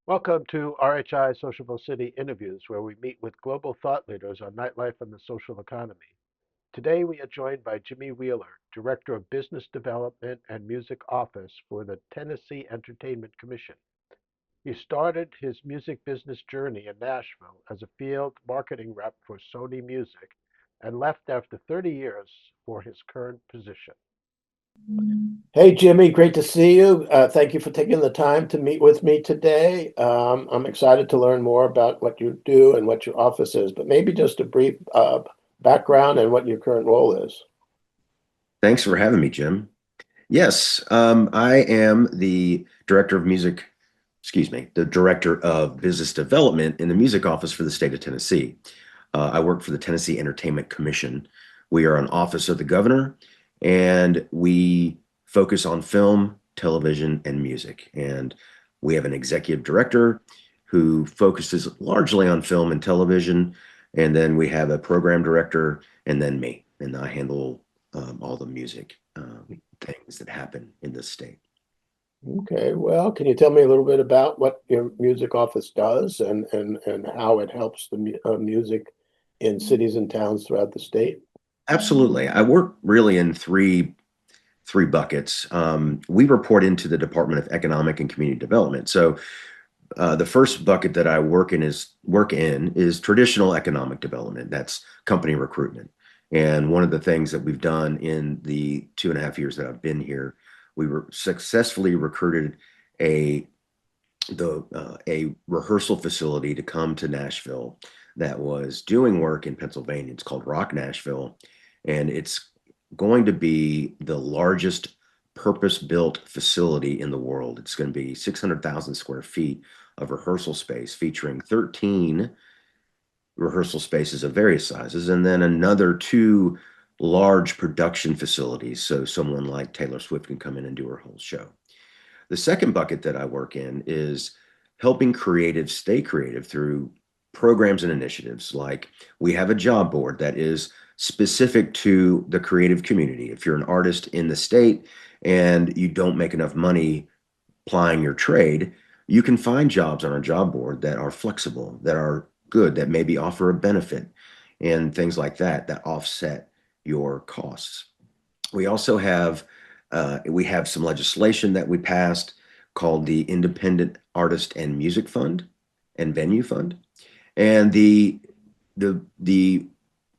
Welcome to RHI Sociable City Interviews, where we meet with global thought leaders on nightlife and the social economy. Today, we are joined by Jimmy Wheeler, Director of Business Development and Music Office for the Tennessee Entertainment Commission. He started his music business journey in Nashville as a field marketing rep for Sony Music and left after 30 years for his current position. Hey, Jimmy, great to see you. Thank you for taking the time to meet with me today. I'm excited to learn more about what you do and what your office is, but maybe just a brief background and what your current role is. Thanks for having me, Jim. Yes, I am the director of music, the director of business development in the music office for the state of Tennessee. I work for the Tennessee Entertainment Commission. We are an office of the governor, and we focus on film, television, and music. And we have an executive director who focuses largely on film and television. And then we have a program director, and then me. And I handle all the music things that happen in this state. Okay, well, can you tell me a little bit about what your music office does and how it helps the music in cities and towns throughout the state? Absolutely. I work really in three buckets. We report into the Department of Economic and Community Development. So the first bucket that I work in is traditional economic development. That's company recruitment. And one of the things that we've done in the 2.5 years that I've been here, we were successfully recruited a a rehearsal facility to come to Nashville that was doing work in Pennsylvania. It's called Rock Nashville, and it's going to be the largest purpose-built facility in the world. It's going to be 600,000 square feet of rehearsal space, featuring 13 rehearsal spaces of various sizes, and then another two large production facilities. So someone like Taylor Swift can come in and do her whole show. The second bucket that I work in is helping creatives stay creative through programs and initiatives. Like we have a job board that is specific to the creative community. If you're an artist in the state and you don't make enough money plying your trade, you can find jobs on a job board that are flexible, that are good, that maybe offer a benefit and things like that that offset your costs. We also have some legislation that we passed called the Independent Artist and Music Fund and Venue Fund, and the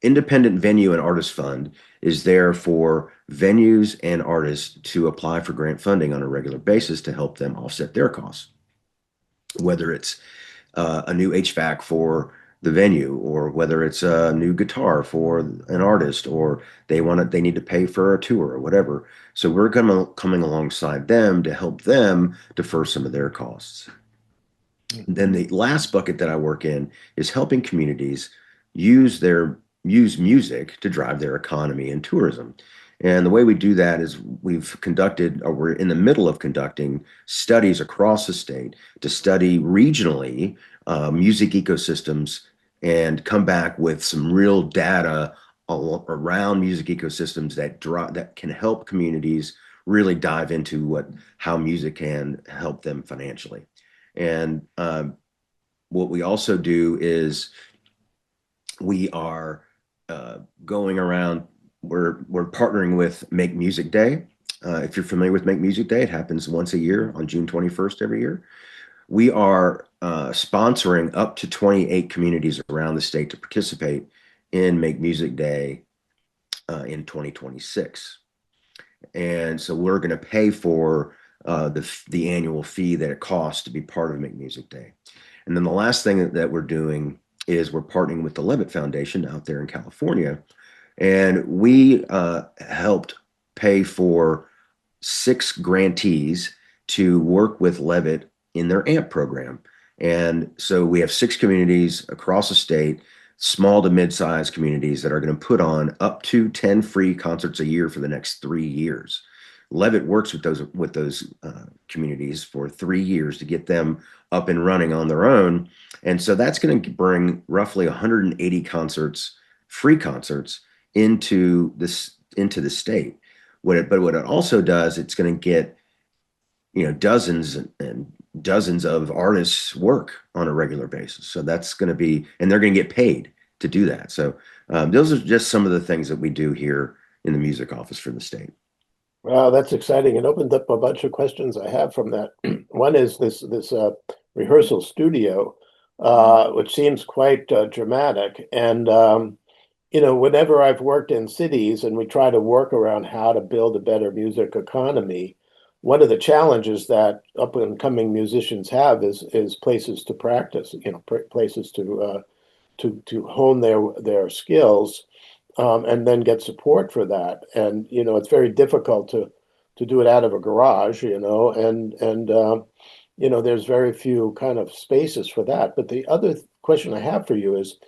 Independent Venue and Artist Fund is there for venues and artists to apply for grant funding on a regular basis to help them offset their costs, whether it's a new HVAC for the venue, or whether it's a new guitar for an artist, or they need to pay for a tour or whatever. So we're coming alongside them to help them defer some of their costs. Then the last bucket that I work in is helping communities use music to drive their economy and tourism. And the way we do that is we're in the middle of conducting studies across the state to study regionally music ecosystems and come back with some real data around music ecosystems that can help communities really dive into how music can help them financially. And what we also do is we are going around. We're partnering with Make Music Day. If you're familiar with Make Music Day, it happens once a year on June 21st every year. We are sponsoring up to 28 communities around the state to participate in Make Music Day in 2026. And so we're going to pay for the annual fee that it costs to be part of Make Music Day. And then the last thing that we're doing is we're partnering with the Levitt Foundation out there in California. And we helped pay for 6 grantees to work with Levitt in their AMP program. And so we have 6 communities across the state, small to mid-sized communities that are going to put on up to 10 free concerts a year for the next 3 years. Levitt works with those communities for 3 years to get them up and running on their own. And so that's going to bring roughly 180 free concerts into the state. What it also does, it's going to get dozens and dozens of artists work on a regular basis. So that's going to be, and they're going to get paid to do that. So those are just some of the things that we do here in the music office for the state. Wow, that's exciting. It opened up a bunch of questions I have from that. One is this rehearsal studio, which seems quite dramatic. And whenever I've worked in cities and we try to work around how to build a better music economy, one of the challenges that up and coming musicians have is places to practice, places to hone their skills, and then get support for that. And it's very difficult to do it out of a garage, and there's very few kind of spaces for that. But the other question I have for you is,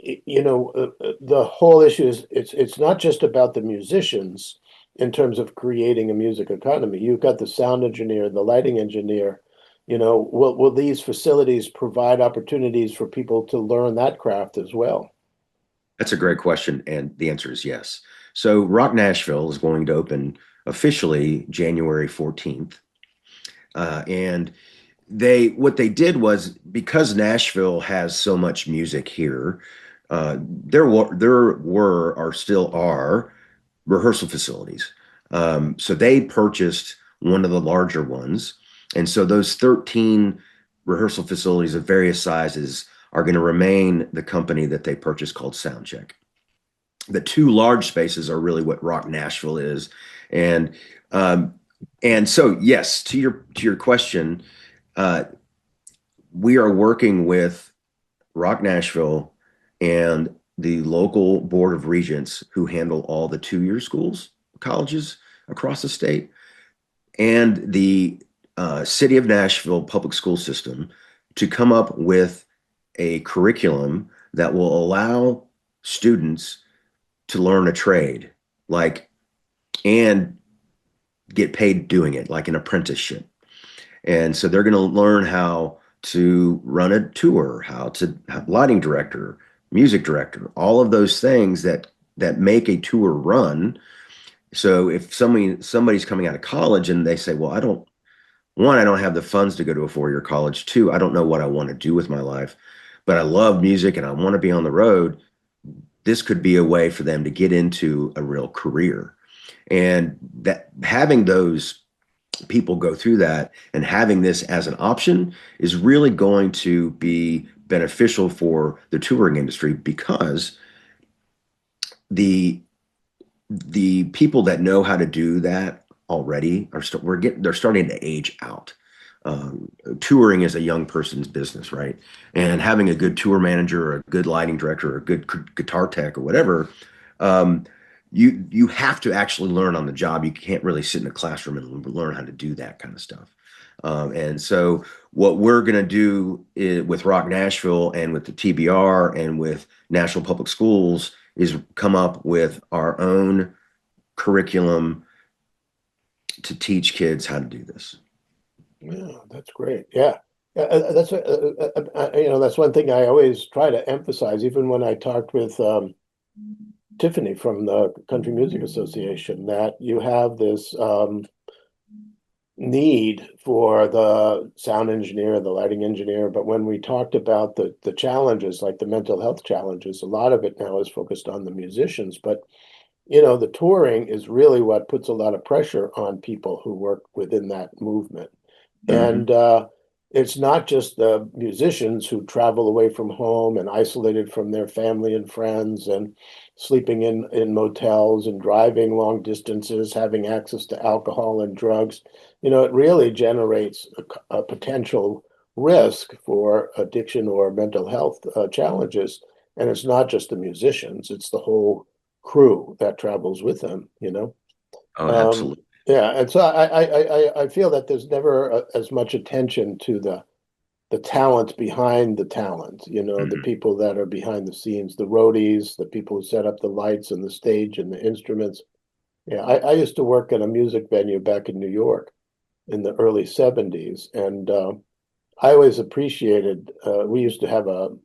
the whole issue is it's not just about the musicians in terms of creating a music economy. You've got the sound engineer, the lighting engineer. Will these facilities provide opportunities for people to learn that craft as well? That's a great question, and the answer is yes. So Rock Nashville is going to open officially January 14th. And what they did was, because Nashville has so much music here, there were or still are rehearsal facilities. So they purchased one of the larger ones. And so those 13 rehearsal facilities of various sizes are going to remain the company that they purchased, called SoundCheck. The two large spaces are really what Rock Nashville is. And so yes, to your question, we are working with Rock Nashville and the local board of regents, who handle all the 2-year schools, colleges across the state, and the city of Nashville public school system, to come up with a curriculum that will allow students to learn a trade, and get paid doing it, like an apprenticeship. And so they're going to learn how to run a tour, how to have lighting director, music director, all of those things that make a tour run. So if somebody's coming out of college and they say, well, I don't have the funds to go to a 4-year college. 2, I don't know what I want to do with my life, but I love music and I want to be on the road. This could be a way for them to get into a real career. And that, having those people go through that and having this as an option, is really going to be beneficial for the touring industry, because the people that know how to do that already they're starting to age out. Touring is a young person's business, right? And having a good tour manager, or a good lighting director, or a good guitar tech, or whatever, you have to actually learn on the job. You can't really sit in a classroom and learn how to do that kind of stuff. And so what we're going to do with Rock Nashville and with the TBR and with National Public Schools is come up with our own curriculum to teach kids how to do this. Yeah, that's great. Yeah. That's one thing I always try to emphasize, even when I talked with Tiffany from the Country Music Association, that you have this need for the sound engineer, the lighting engineer. But when we talked about the challenges, like the mental health challenges, a lot of it now is focused on the musicians. But the touring is really what puts a lot of pressure on people who work within that movement. Mm-hmm. And it's not just the musicians who travel away from home and isolated from their family and friends and sleeping in motels and driving long distances, having access to alcohol and drugs. It really generates a potential risk for addiction or mental health challenges. And it's not just the musicians, it's the whole crew that travels with them. Oh, Um, absolutely. yeah, and so I feel that there's never as much attention to the talent behind the talent, the Mm-hmm. people that are behind the scenes, the roadies, the people who set up the lights and the stage and the instruments. Yeah, I used to work at a music venue back in New York in the early 70s, and I always appreciated, we used to have a,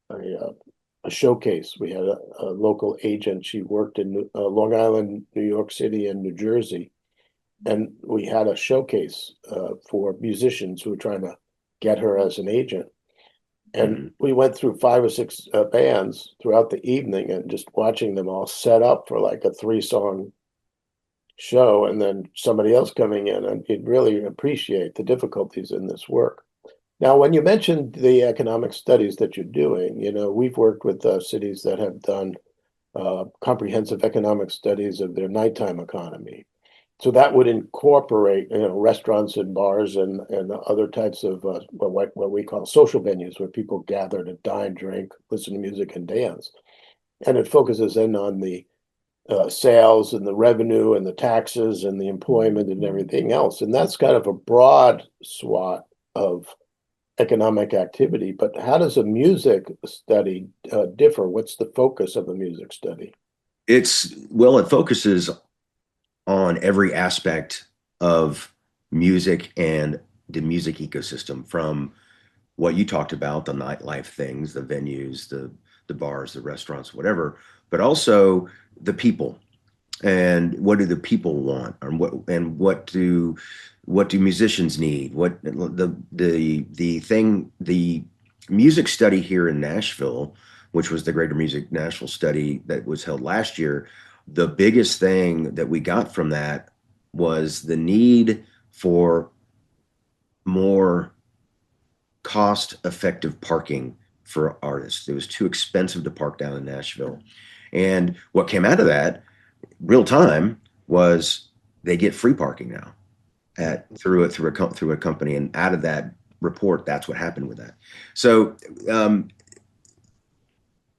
a showcase. We had a local agent. She worked in Long Island, New York City, and New Jersey. and we had a showcase for musicians who were trying to get her as an agent. And Mhm. we went through 5 or 6 bands throughout the evening and just watching them all set up for like a 3-song show, and then somebody else coming in, and you'd really appreciate the difficulties in this work. Now, when you mentioned the economic studies that you're doing, we've worked with cities that have done comprehensive economic studies of their nighttime economy. So that would incorporate, restaurants and bars and other types of what we call social venues, where people gather to dine, drink, listen to music, and dance. And it focuses in on the sales and the revenue and the taxes and the employment and everything else. And that's kind of a broad swath of economic activity. But how does a music study differ? What's the focus of a music study? It focuses on every aspect of music and the music ecosystem, from what you talked about, the nightlife things, the venues, the bars, the restaurants, whatever, but also the people. And what do the people want, and what do musicians need? What the music study here in Nashville, which was the Greater Music Nashville study that was held last year, the biggest thing that we got from that was the need for more cost-effective parking for artists. It was too expensive to park down in Nashville. And what came out of that real time was they get free parking now at through a company, and out of that report, that's what happened with that. So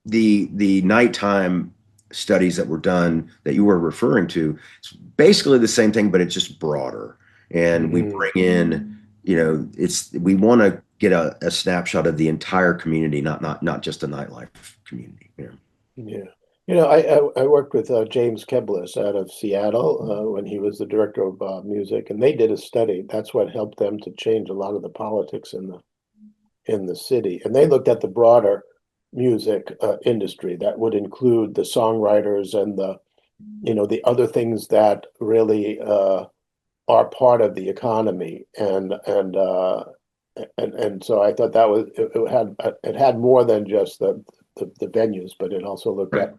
the nighttime studies that were done that you were referring to, it's basically the same thing, but it's just broader. And we Mhm. bring in, we want to get a snapshot of the entire community, not just a nightlife community. Yeah. I worked with James Keblis out of Seattle when he was the director of music, and they did a study. That's what helped them to change a lot of the politics in the city. And they looked at the broader music industry that would include the songwriters and the other things that really are part of the economy. And so I thought that was it had more than just the venues, but it also looked Right. at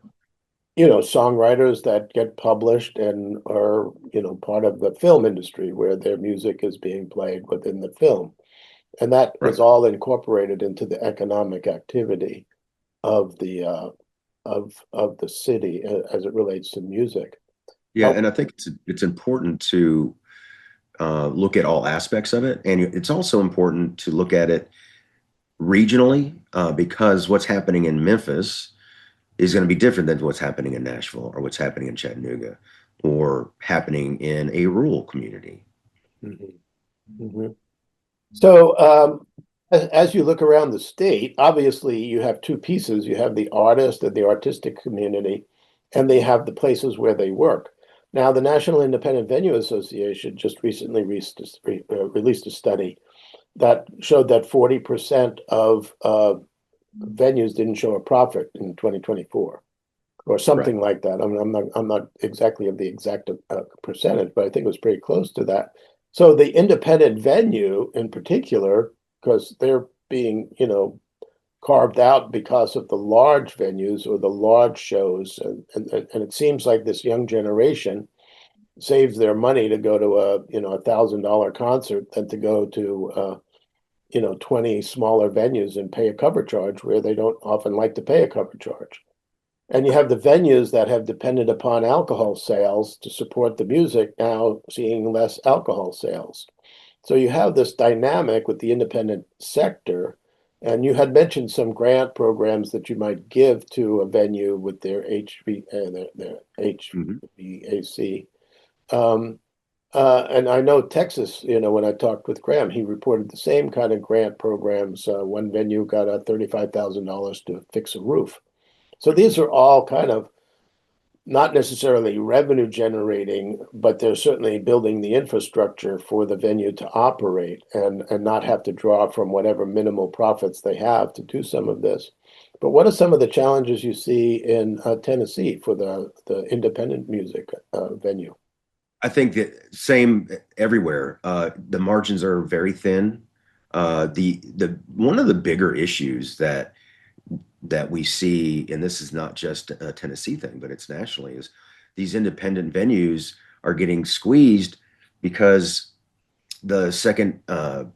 songwriters that get published and are part of the film industry where their music is being played within the film, and that Right. was all incorporated into the economic activity of the city as it relates to music. Yeah, Now, and I think it's important to look at all aspects of it, and it's also important to look at it regionally, because what's happening in Memphis is going to be different than what's happening in Nashville or what's happening in Chattanooga or happening in a rural community. mhm, mhm. So, as you look around the state, obviously you have two pieces. You have the artist and the artistic community, and they have the places where they work. Now, the National Independent Venue Association just recently released a study that showed that 40% of venues didn't show a profit in 2024, or Right. something like that. I mean, I'm not exactly of the exact percentage, but I think it was pretty close to that. So the independent venue in particular, because they're being, carved out because of the large venues or the large shows, and it seems like this young generation saves their money to go to $1,000 concert than to go to 20 smaller venues and pay a cover charge where they don't often like to pay a cover charge. And you have the venues that have depended upon alcohol sales to support the music now seeing less alcohol sales. So you have this dynamic with the independent sector. And you had mentioned some grant programs that you might give to a venue with their their Mhm. HVAC. Um, and I know Texas, when I talked with Graham, he reported the same kind of grant programs. One venue got $35,000 to fix a roof. So these are all kind of not necessarily revenue generating, but they're certainly building the infrastructure for the venue to operate and not have to draw from whatever minimal profits they have to do some of this. But what are some of the challenges you see in Tennessee for the independent music venue? I think that same everywhere. The margins are very thin. The one of the bigger issues that we see, and this is not just a Tennessee thing, but it's nationally, is these independent venues are getting squeezed because the secondhand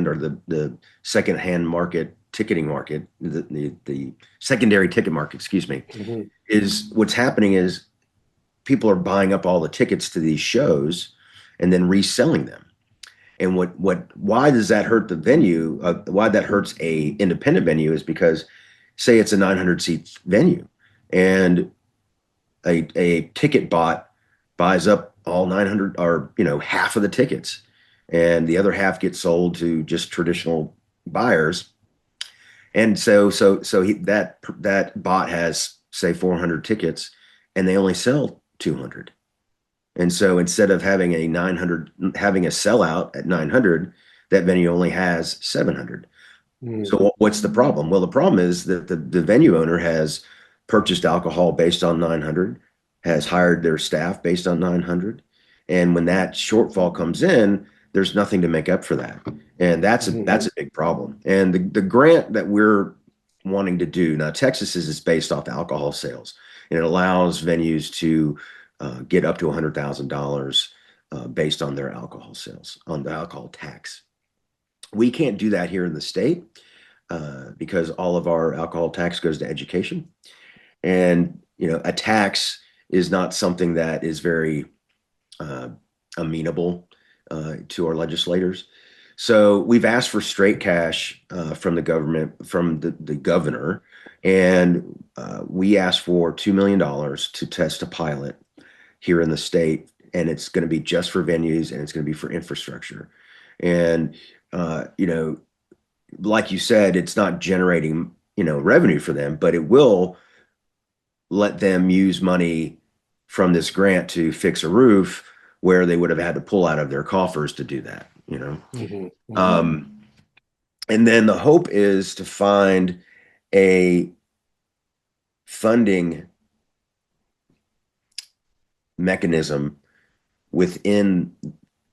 or the secondhand market ticketing market, the secondary ticket market, excuse me, Hmm. is what's happening is people are buying up all the tickets to these shows and then reselling them. And why does that hurt the venue? Why that hurts a independent venue is because, say, it's a 900 seat venue, and a ticket bot buys up all 900, or half of the tickets, and the other half gets sold to just traditional buyers. And that bot has, say, 400 tickets, and they only sell 200. And so instead of having having a sellout at 900, that venue only has 700. Mm. So what's the problem? Well, the problem is that the venue owner has purchased alcohol based on 900, has hired their staff based on 900. And when that shortfall comes in, there's nothing to make up for that. And that's a big problem. And the grant that we're wanting to do now, Texas is based off alcohol sales, and it allows venues to get up to $100,000 based on their alcohol sales, on the alcohol tax. We can't do that here in the state because all of our alcohol tax goes to education. And, a tax is not something that is very uh, amenable to our legislators. So we've asked for straight cash from the government, from the governor, and we asked for $2 million to test a pilot here in the state, and it's going to be just for venues, and it's going to be for infrastructure. And like you said, it's not generating revenue for them, but it will let them use money from this grant to fix a roof where they would have had to pull out of their coffers to do that. Hmm. Um, and then the hope is to find a funding mechanism within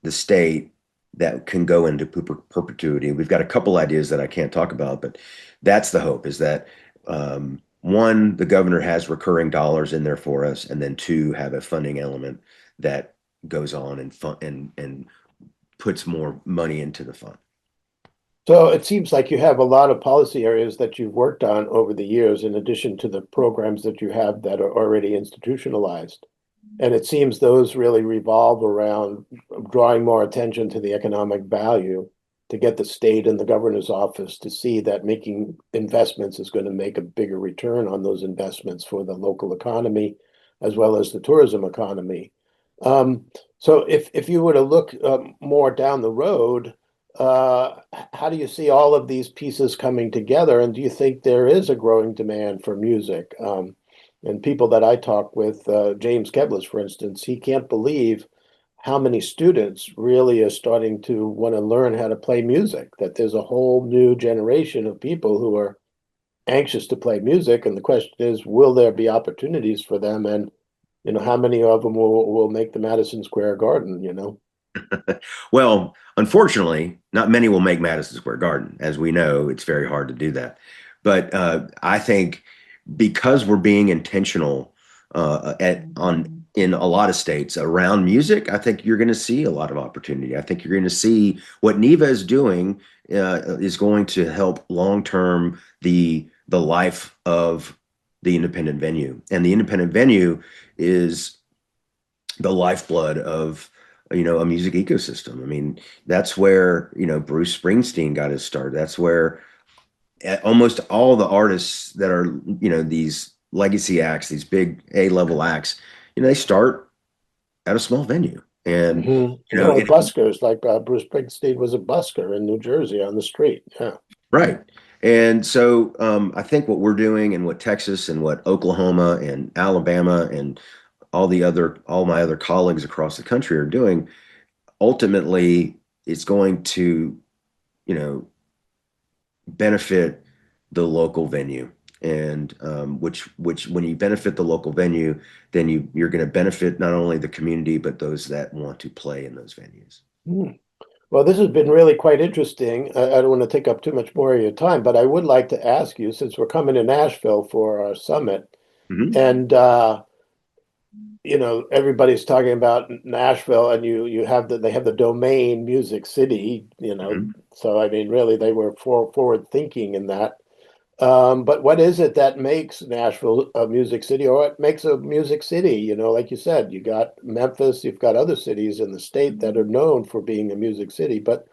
the state that can go into perpetuity. We've got a couple ideas that I can't talk about, but that's the hope, is that one, the governor has recurring dollars in there for us, and then two, have a funding element that goes on and puts more money into the fund. So it seems like you have a lot of policy areas that you've worked on over the years, in addition to the programs that you have that are already institutionalized. And it seems those really revolve around drawing more attention to the economic value, to get the state and the governor's office to see that making investments is going to make a bigger return on those investments for the local economy, as well as the tourism economy. Um, so if you were to look more down the road, how do you see all of these pieces coming together? And do you think there is a growing demand for music? And people that I talk with, James Keblis, for instance, he can't believe how many students really are starting to want to learn how to play music, that there's a whole new generation of people who are anxious to play music. And the question is, will there be opportunities for them? And, how many of them will make the Madison Square Garden? Well, unfortunately, not many will make Madison Square Garden. As we know, it's very hard to do that. But I think because we're being intentional in a lot of states around music, I think you're going to see a lot of opportunity. I think you're going to see what NEVA is doing is going to help long term the life of the independent venue, and the independent venue is the lifeblood of a music ecosystem. I mean, that's where Bruce Springsteen got his start. That's where almost all the artists that are these legacy acts, these big A-level acts, they start at a small venue. And Buskers, like Bruce Springsteen was a busker in New Jersey on the street. Yeah. right. And so I think what we're doing, and what Texas and what Oklahoma and Alabama and all my other colleagues across the country are doing, ultimately it's going to, benefit the local venue. and which when you benefit the local venue, then you're going to benefit not only the community but those that want to play in those venues. Hmm. Well, this has been really quite interesting. I don't want to take up too much more of your time, but I would like to ask you, since we're coming to Nashville for our summit, Mm-hmm. and everybody's talking about Nashville, and you have they have the domain Music City, Mm-hmm. so I mean, really, they were forward thinking in that. But what is it that makes Nashville a music city, or what makes a music city? Like you said, you got Memphis, you've got other cities in the state that are known for being a music city, but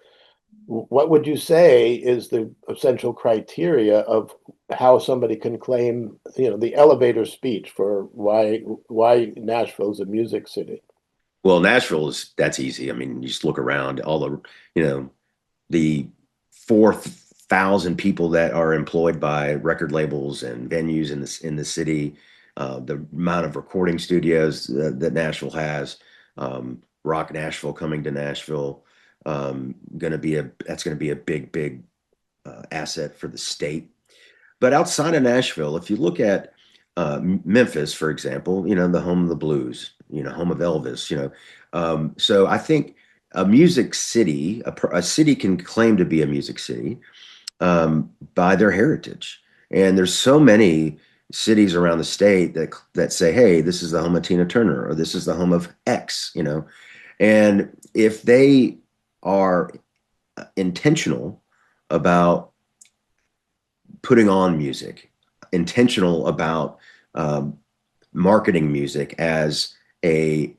what would you say is the essential criteria of how somebody can claim, the elevator speech for why Nashville is a music city? Well, that's easy. I mean, you just look around, all the, the 4,000 people that are employed by record labels and venues in the city, the amount of recording studios that Nashville has, Rock Nashville coming to Nashville, that's going to be a big asset for the state. But outside of Nashville, if you look at Memphis, for example, the home of the blues, home of Elvis, so I think a music city, a city can claim to be a music city by their heritage. And there's so many cities around the state that say, hey, this is the home of Tina Turner, or this is the home of X, And if they are intentional about putting on music, intentional about marketing music as a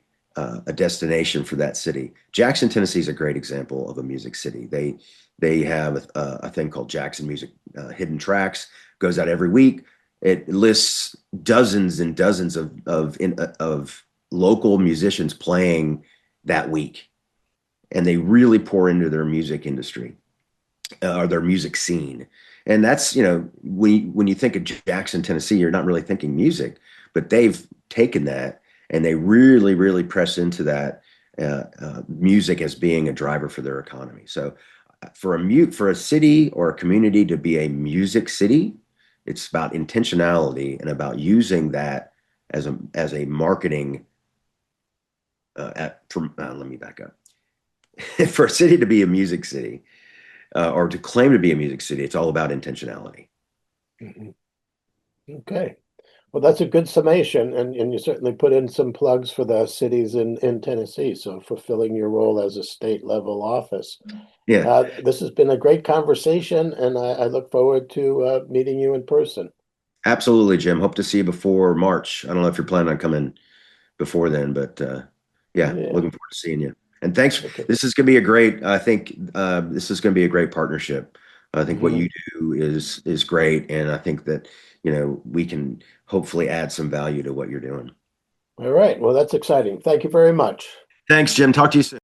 destination for that city. Jackson, Tennessee is a great example of a music city. They have a thing called Jackson Music Hidden Tracks, goes out every week. It lists dozens and dozens of local musicians playing that week, and they really pour into their music industry or their music scene. And that's, when you think of Jackson, Tennessee, you're not really thinking music, but they've taken that and they really, really press into that music as being a driver for their economy. So for a city or a community to be a music city, it's about intentionality and about using that as a marketing. Let me back up. For a city to be a music city, or to claim to be a music city, it's all about intentionality. Mhm. Okay. Well, that's a good summation, and you certainly put in some plugs for the cities in Tennessee, so fulfilling your role as a state level office. Yeah, This has been a great conversation, and I look forward to meeting you in person. absolutely, Jim. Hope to see you before March. I don't know if you're planning on coming before then, but yeah, Yeah. looking forward to seeing you. And thanks. Okay. This is going to be a great. I think this is going to be a great partnership. I think what Mhm. you do is great, and I think that we can hopefully add some value to what you're doing. All right. Well, that's exciting. Thank you very much. Thanks, Jim. Talk to you soon.